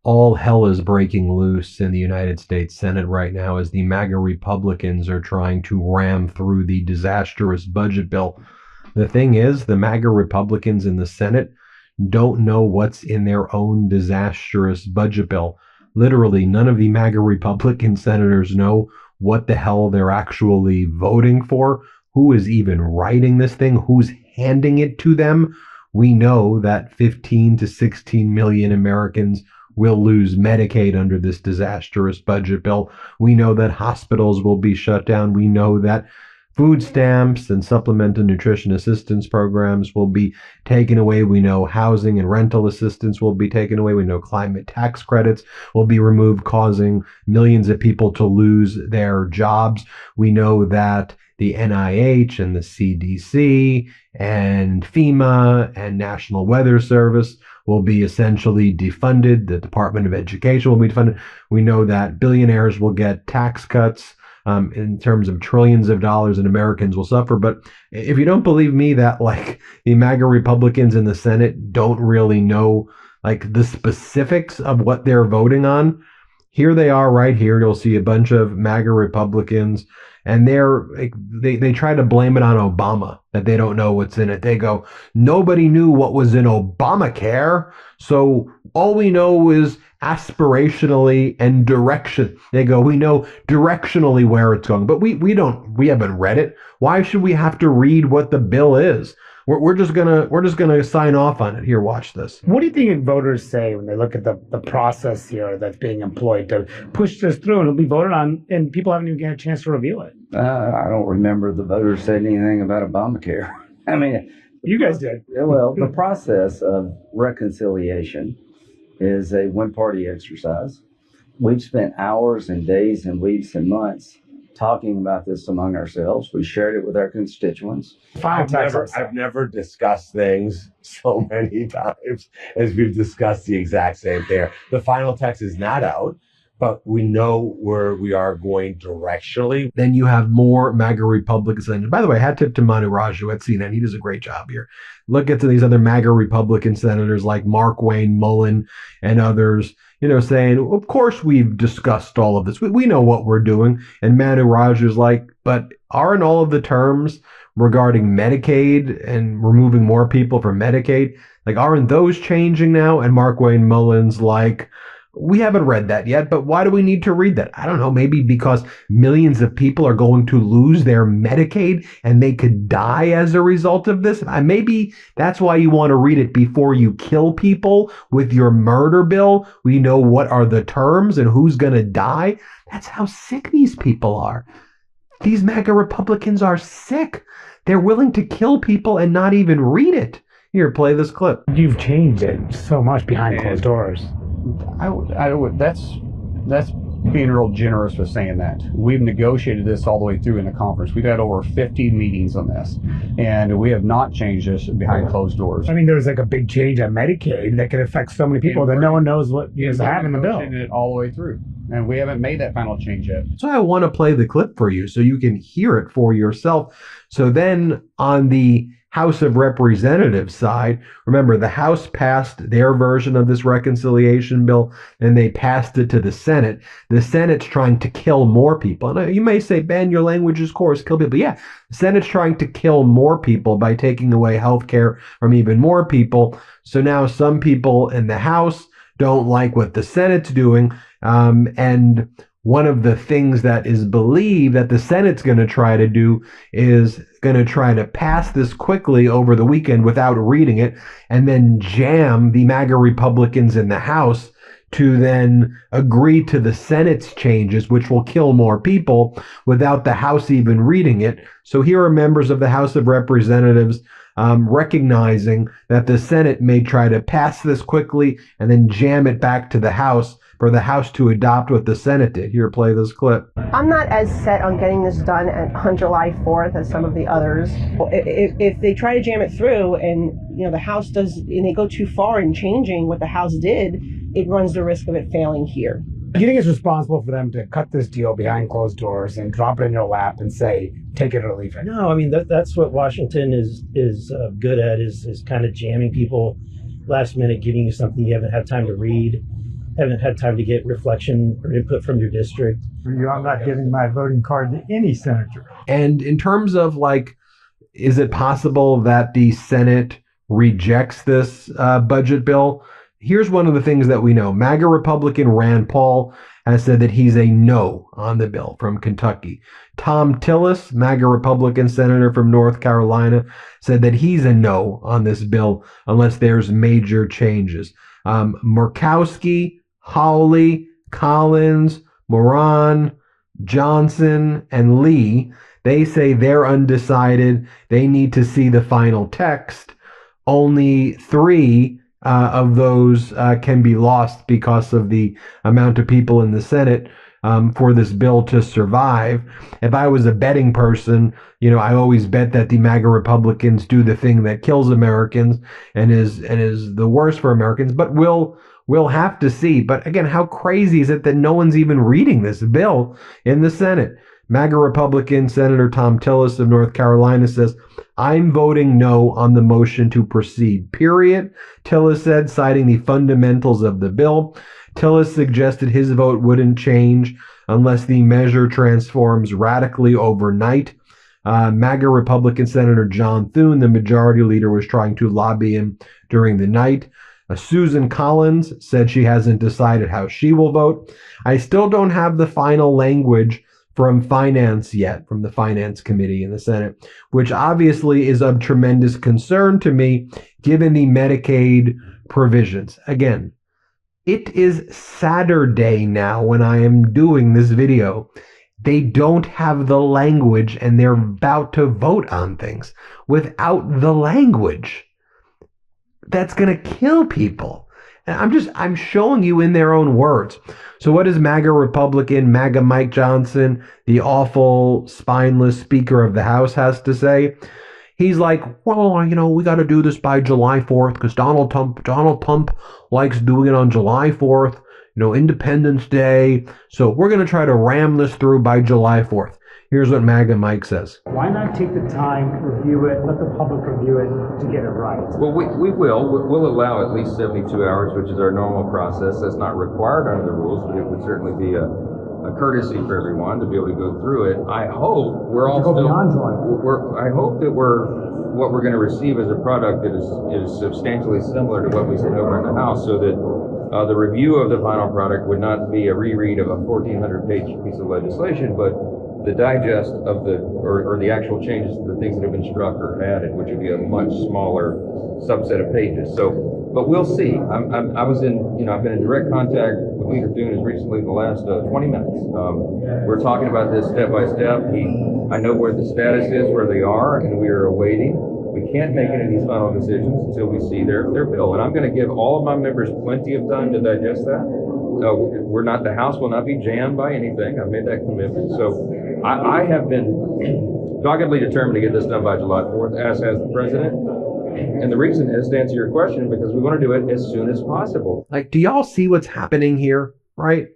all hell is breaking loose in the United States Senate right now as the MAGA Republicans are trying to ram through the disastrous budget bill. The thing is, the MAGA Republicans in the Senate don't know what's in their own disastrous budget bill. Literally, none of the MAGA Republican senators know what the hell they're actually voting for, who is even writing this thing, who's handing it to them. We know that 15 to 16 million Americans will lose Medicaid under this disastrous budget bill. We know that hospitals will be shut down. We know that food stamps and supplemental nutrition assistance programs will be taken away. We know housing and rental assistance will be taken away. We know climate tax credits will be removed, causing millions of people to lose their jobs. We know that the NIH and the CDC and FEMA and National Weather Service will be essentially defunded. The Department of Education will be defunded. We know that billionaires will get tax cuts in terms of trillions of dollars, and Americans will suffer. But if you don't believe me that like the MAGA Republicans in the Senate don't really know like the specifics of what they're voting on, here they are right here. You'll see a bunch of MAGA Republicans, and they try to blame it on Obama, that they don't know what's in it. They go, nobody knew what was in Obamacare, so all we know is aspirationally and direction. They go, we know directionally where it's going, but we haven't read it. Why should we have to read what the bill is? We're just gonna sign off on it. Here, watch this. What do you think voters say when they look at the process here that's being employed to push this through, and it'll be voted on, and people haven't even got a chance to review it? I don't remember the voters saying anything about Obamacare. I mean, you guys did. Well, the process of reconciliation is a one-party exercise. We've spent hours and days and weeks and months talking about this among ourselves. We shared it with our constituents. I've never discussed things so many times as we've discussed the exact same thing. The final text is not out, but we know where we are going directionally. Then you have more MAGA Republicans. And by the way, hat tip to Manu Raju at CNN. He does a great job here. Look at these other MAGA Republican senators like Markwayne Mullin and others, saying, of course we've discussed all of this. We know what we're doing. And Manu Raju's like, but aren't all of the terms regarding Medicaid and removing more people from Medicaid, like, aren't those changing now? And Markwayne Mullin's like, we haven't read that yet, but why do we need to read that? I don't know, maybe because millions of people are going to lose their Medicaid and they could die as a result of this. Maybe that's why you want to read it before you kill people with your murder bill. We know what are the terms and who's going to die. That's how sick these people are. These MAGA Republicans are sick. They're willing to kill people and not even read it. Here, play this clip. You've changed it so much behind closed doors. That's being real generous with saying that. We've negotiated this all the way through in the conference. We've had over 50 meetings on this, and we have not changed this behind closed doors. I mean, there's like a big change on Medicaid that could affect so many people that no one knows what is happening in the bill. It all the way through, and we haven't made that final change yet. So I want to play the clip for you so you can hear it for yourself. So then on the House of Representatives side, remember the House passed their version of this reconciliation bill, and they passed it to the Senate. The Senate's trying to kill more people. And you may say, Ben, your language is coarse, kill people. Yeah, the Senate's trying to kill more people by taking away health care from even more people. So now some people in the House don't like what the Senate's doing. And one of the things that is believed that the Senate's going to try to do is going to try to pass this quickly over the weekend without reading it, and then jam the MAGA Republicans in the House to then agree to the Senate's changes, which will kill more people without the House even reading it. So here are members of the House of Representatives recognizing that the Senate may try to pass this quickly and then jam it back to the House for the House to adopt what the Senate did. Here, play this clip. I'm not as set on getting this done on July 4th as some of the others. If they try to jam it through and the House does, and they go too far in changing what the House did, it runs the risk of it failing here. Do you think it's responsible for them to cut this deal behind closed doors and drop it in your lap and say, take it or leave it? No, I mean, that's what Washington is good at, is kind of jamming people last minute, giving you something you haven't had time to read. haven't had time to get reflection or input from your district. For you, I'm not giving my voting card to any senator. And in terms of like, is it possible that the Senate rejects this budget bill? Here's one of the things that we know. MAGA Republican Rand Paul has said that he's a no on the bill from Kentucky. Tom Tillis, MAGA Republican senator from North Carolina, said that he's a no on this bill unless there's major changes. Murkowski, Hawley, Collins, Moran, Johnson, and Lee, they say they're undecided. They need to see the final text. Only 3 of those can be lost because of the amount of people in the Senate for this bill to survive. If I was a betting person, I always bet that the MAGA Republicans do the thing that kills Americans and is the worst for Americans. But we'll have to see. But again, how crazy is it that no one's even reading this bill in the Senate? MAGA Republican Senator Tom Tillis of North Carolina says, I'm voting no on the motion to proceed, period. Tillis said, citing the fundamentals of the bill. Tillis suggested his vote wouldn't change unless the measure transforms radically overnight. MAGA Republican Senator John Thune, the majority leader, was trying to lobby him during the night. Susan Collins said she hasn't decided how she will vote. I still don't have the final language from finance yet, from the finance committee in the Senate, which obviously is of tremendous concern to me, given the Medicaid provisions. Again, it is Saturday now when I am doing this video. They don't have the language and they're about to vote on things without the language. That's going to kill people. And I'm showing you in their own words. So what does MAGA Republican, MAGA Mike Johnson, the awful, spineless Speaker of the House, has to say? He's like, well, we got to do this by July 4th because Donald Trump likes doing it on July 4th, Independence Day. So we're going to try to ram this through by July 4th. Here's what MAGA Mike says. Why not take the time, review it, let the public review it to get it right? Well, we will. We'll allow at least 72 hours, which is our normal process. That's not required under the rules, but it would certainly be a courtesy for everyone to be able to go through it. I hope we're all still. I hope that what we're going to receive as a product that is substantially similar to what we sent over in the House, so that the review of the final product would not be a reread of a 1,400-page piece of legislation, but the digest of the actual changes to the things that have been struck or added, which would be a much smaller subset of pages. So, but we'll see. I've been in direct contact with Leader Thune as recently as the last 20 minutes. We're talking about this step by step. I know where the status is, where they are, and we are awaiting. We can't make any of these final decisions until we see their bill. And I'm going to give all of my members plenty of time to digest that. The House will not be jammed by anything. I've made that commitment. So I have been doggedly determined to get this done by July 4th, as has the president. And the reason is, to answer your question, because we want to do it as soon as possible. Like, do y'all see what's happening here, right?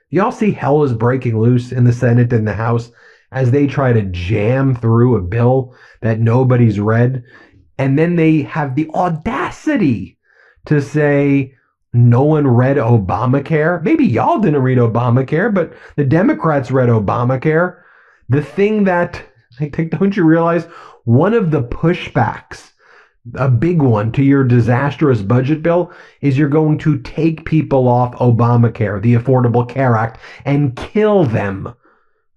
Do y'all see hell is breaking loose in the Senate and the House as they try to jam through a bill that nobody's read? And then they have the audacity to say, no one read Obamacare. Maybe y'all didn't read Obamacare, but the Democrats read Obamacare. The thing that, don't you realize, one of the pushbacks, a big one to your disastrous budget bill, is you're going to take people off Obamacare, the Affordable Care Act, and kill them.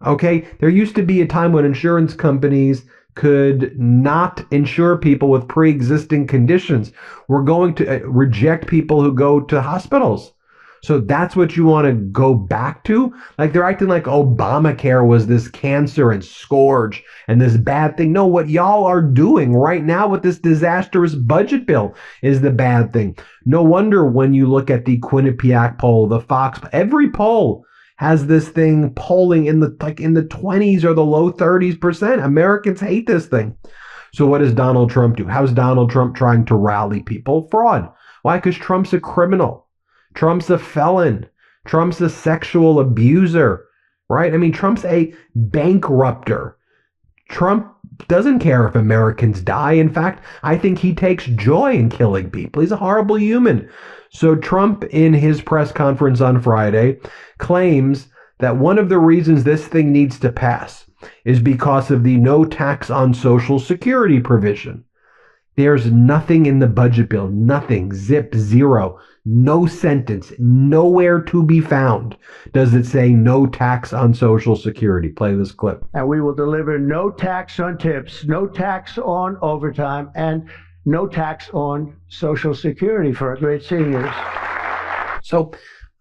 Okay? There used to be a time when insurance companies could not insure people with pre-existing conditions. We're going to reject people who go to hospitals. So that's what you want to go back to? Like, they're acting like Obamacare was this cancer and scourge and this bad thing. No, what y'all are doing right now with this disastrous budget bill is the bad thing. No wonder when you look at the Quinnipiac poll, the Fox, every poll has this thing polling in the 20s or the low 30s%. Americans hate this thing. So what does Donald Trump do? How's Donald Trump trying to rally people? Fraud. Why? Because Trump's a criminal. Trump's a felon. Trump's a sexual abuser, right? I mean, Trump's a bankrupter. Trump doesn't care if Americans die. In fact, I think he takes joy in killing people. He's a horrible human. So Trump, in his press conference on Friday, claims that one of the reasons this thing needs to pass is because of the no tax on Social Security provision. There's nothing in the budget bill, nothing, zip, zero, no sentence, nowhere to be found does it say no tax on Social Security. Play this clip. And we will deliver no tax on tips, no tax on overtime, and no tax on Social Security for our great seniors. So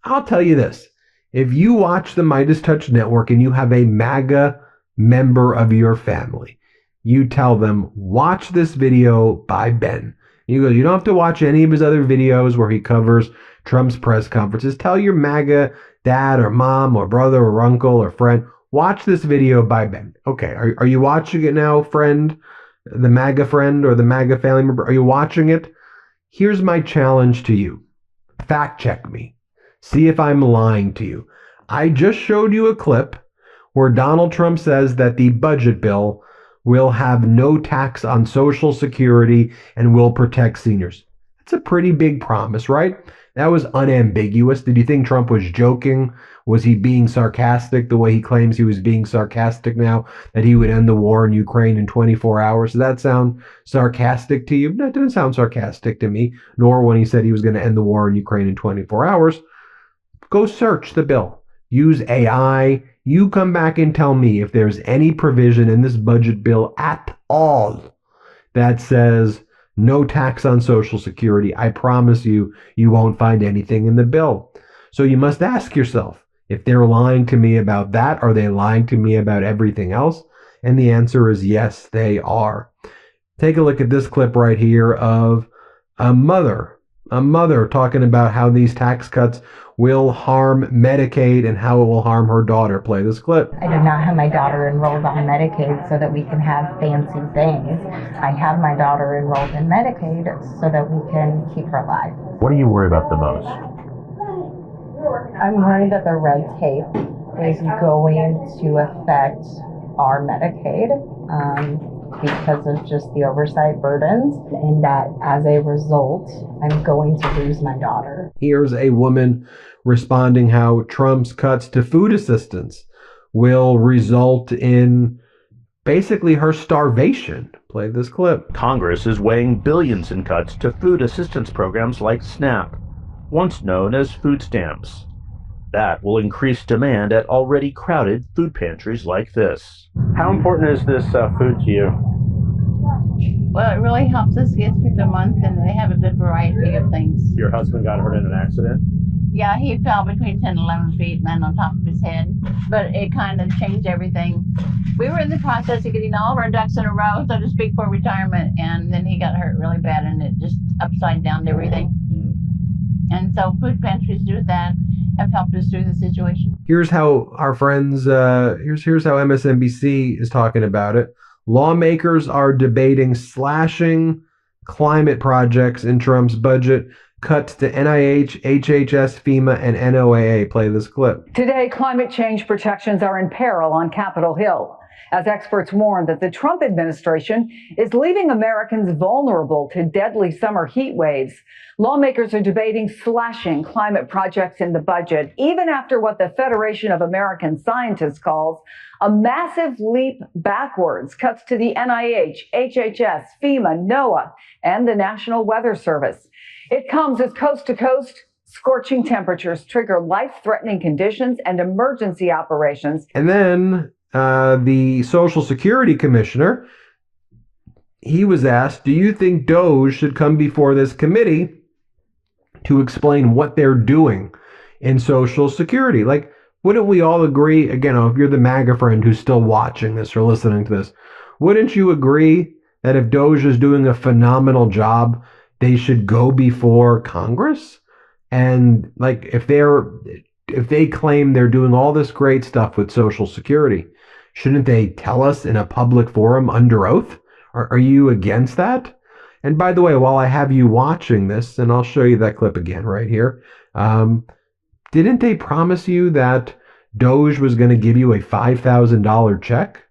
I'll tell you this. If you watch the Midas Touch Network and you have a MAGA member of your family, you tell them, watch this video by Ben. You go, you don't have to watch any of his other videos where he covers Trump's press conferences. Tell your MAGA dad or mom or brother or uncle or friend, watch this video by Ben. Okay, are you watching it now, friend? The MAGA friend or the MAGA family member? Are you watching it? Here's my challenge to you. Fact check me. See if I'm lying to you. I just showed you a clip where Donald Trump says that the budget bill will have no tax on Social Security and will protect seniors. That's a pretty big promise, right? That was unambiguous. Did you think Trump was joking? Was he being sarcastic the way he claims he was being sarcastic now, that he would end the war in Ukraine in 24 hours? Does that sound sarcastic to you? No, it didn't sound sarcastic to me, nor when he said he was going to end the war in Ukraine in 24 hours. Go search the bill. Use AI. You come back and tell me if there's any provision in this budget bill at all that says no tax on Social Security. I promise you, you won't find anything in the bill. So you must ask yourself, if they're lying to me about that, are they lying to me about everything else? And the answer is yes, they are. Take a look at this clip right here of a mother talking about how these tax cuts will harm Medicaid and how it will harm her daughter. Play this clip. I do not have my daughter enrolled on Medicaid so that we can have fancy things. I have my daughter enrolled in Medicaid so that we can keep her alive. What do you worry about the most? I'm worried that the red tape is going to affect our Medicaid because of just the oversight burdens, and that as a result, I'm going to lose my daughter. Here's a woman responding how Trump's cuts to food assistance will result in basically her starvation. Play this clip. Congress is weighing billions in cuts to food assistance programs like SNAP, once known as food stamps. That will increase demand at already crowded food pantries like this. How important is this food to you? Well, it really helps us get through the month, and they have a good variety of things. Your husband got hurt in an accident? Yeah, he fell between 10 and 11 feet, landed on top of his head, but it kind of changed everything. We were in the process of getting all of our ducks in a row, so to speak, for retirement, and then he got hurt really bad, and it just upside down everything. And so food pantries do that, have helped us through the situation. Here's how our friends, here's how MSNBC is talking about it. Lawmakers are debating slashing climate projects in Trump's budget, cuts to NIH, HHS, FEMA, and NOAA. Play this clip. Today, climate change protections are in peril on Capitol Hill, as experts warn that the Trump administration is leaving Americans vulnerable to deadly summer heat waves. Lawmakers are debating slashing climate projects in the budget, even after what the Federation of American Scientists calls a massive leap backwards, cuts to the NIH, HHS, FEMA, NOAA, and the National Weather Service. It comes as coast-to-coast scorching temperatures trigger life-threatening conditions and emergency operations. And then the Social Security Commissioner, he was asked, do you think DOJ should come before this committee to explain what they're doing in Social Security? Like, wouldn't we all agree, again, if you're the MAGA friend who's still watching this or listening to this, wouldn't you agree that if DOJ is doing a phenomenal job, they should go before Congress? And like, if they claim they're doing all this great stuff with Social Security, shouldn't they tell us in a public forum under oath? Are you against that? And by the way, while I have you watching this, and I'll show you that clip again right here, didn't they promise you that DOJ was going to give you a $5,000 check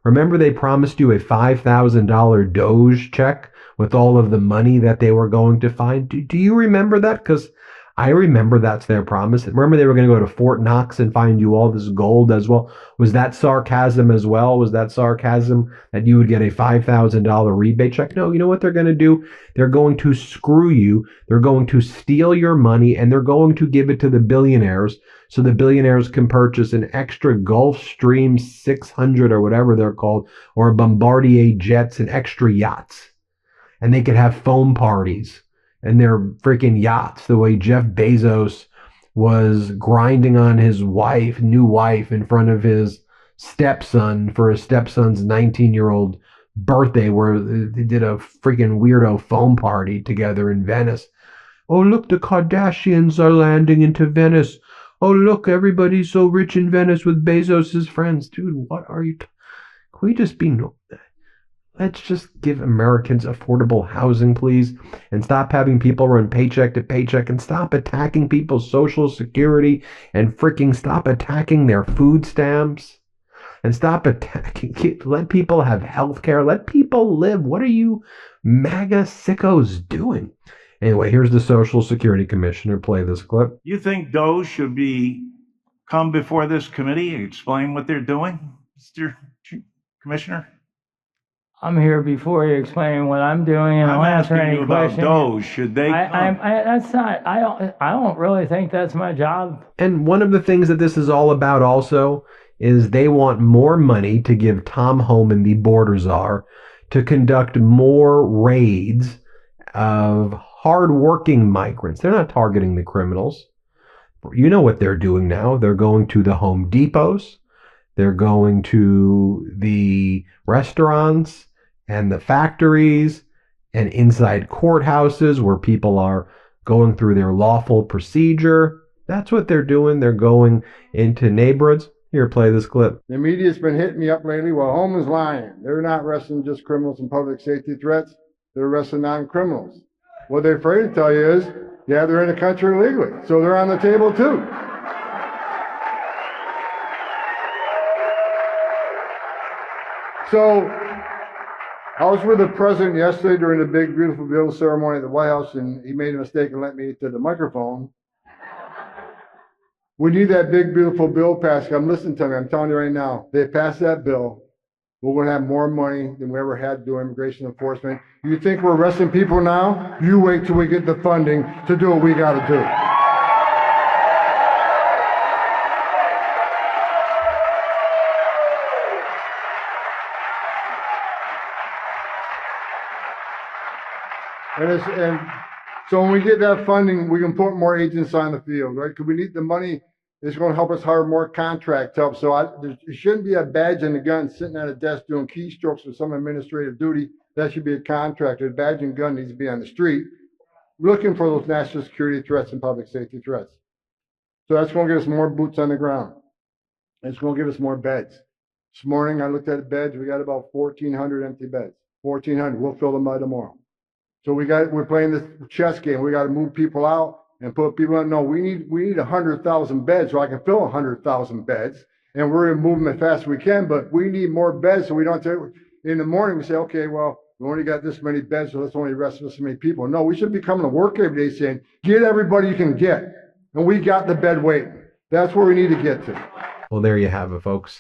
Remember they promised you a $5,000 Doge check with all of the money that they were going to find? Do you remember that? Because I remember that's their promise. Remember they were going to go to Fort Knox and find you all this gold as well? Was that sarcasm as well? Was that sarcasm that you would get a $5,000 rebate check? No, you know what they're going to do? They're going to screw you. They're going to steal your money, and they're going to give it to the billionaires so the billionaires can purchase an extra Gulfstream 600 or whatever they're called, or Bombardier jets and extra yachts. And they could have foam parties and their freaking yachts, the way Jeff Bezos was grinding on his new wife in front of his stepson for his stepson's 19-year-old birthday, where they did a freaking weirdo foam party together in Venice. Oh, look, the Kardashians are landing into Venice. Oh, look, everybody's so rich in Venice with Bezos' friends. Dude, what are you... Can we just be... Let's just give Americans affordable housing, please, and stop having people run paycheck to paycheck, and stop attacking people's Social Security, and freaking stop attacking their food stamps, and stop attacking... Let people have health care. Let people live. What are you MAGA sickos doing? Anyway, here's the Social Security Commissioner. Play this clip. You think Doe should come before this committee and explain what they're doing, Mr. Commissioner? I'm here before you explain what I'm doing, and I'll answer any questions. Doe, should they come? That's not. I don't really think that's my job. And one of the things that this is all about also is they want more money to give Tom Homan, the border czar, to conduct more raids of hardworking migrants. They're not targeting the criminals. You know what they're doing now. They're going to the Home Depots. They're going to the restaurants and the factories and inside courthouses where people are going through their lawful procedure. That's what they're doing. They're going into neighborhoods. Here, play this clip. The media's been hitting me up lately. Well, Homan's lying. They're not arresting just criminals and public safety threats. They're arresting non-criminals. What they're afraid to tell you is, yeah, they're in the country illegally. So they're on the table too. So I was with the president yesterday during the big, beautiful bill ceremony at the White House, and he made a mistake and let me to the microphone. We need that big, beautiful bill passed. I'm listening to me. I'm telling you right now, they passed that bill. We're going to have more money than we ever had to do immigration enforcement. You think we're arresting people now? You wait till we get the funding to do what we got to do. And so when we get that funding, we can put more agents on the field, right? Because we need the money. It's going to help us hire more contract help. So there shouldn't be a badge and a gun sitting at a desk doing keystrokes for some administrative duty. That should be a contractor. The badge and gun needs to be on the street looking for those national security threats and public safety threats. So that's going to give us more boots on the ground. It's going to give us more beds. This morning I looked at the beds. We got about 1,400 empty beds. 1,400. We'll fill them by tomorrow. So we're playing this chess game. We got to move people out and put people in. No, we need 100,000 beds so I can fill 100,000 beds. And we're going to move them as fast as we can, but we need more beds so we don't have to, in the morning we say, okay, well, we only got this many beds, so let's only arrest this many people. No, we should be coming to work every day saying, get everybody you can get. And we got the bed waiting. That's where we need to get to. Well, there you have it, folks.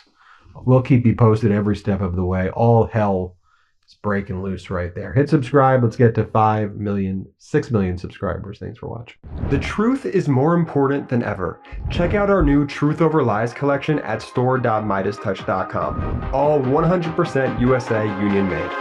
We'll keep you posted every step of the way. All hell is breaking loose right there. Hit subscribe. Let's get to 6 million subscribers. Thanks for watching. The truth is more important than ever. Check out our new Truth Over Lies collection at store.midastouch.com. All 100% USA union made.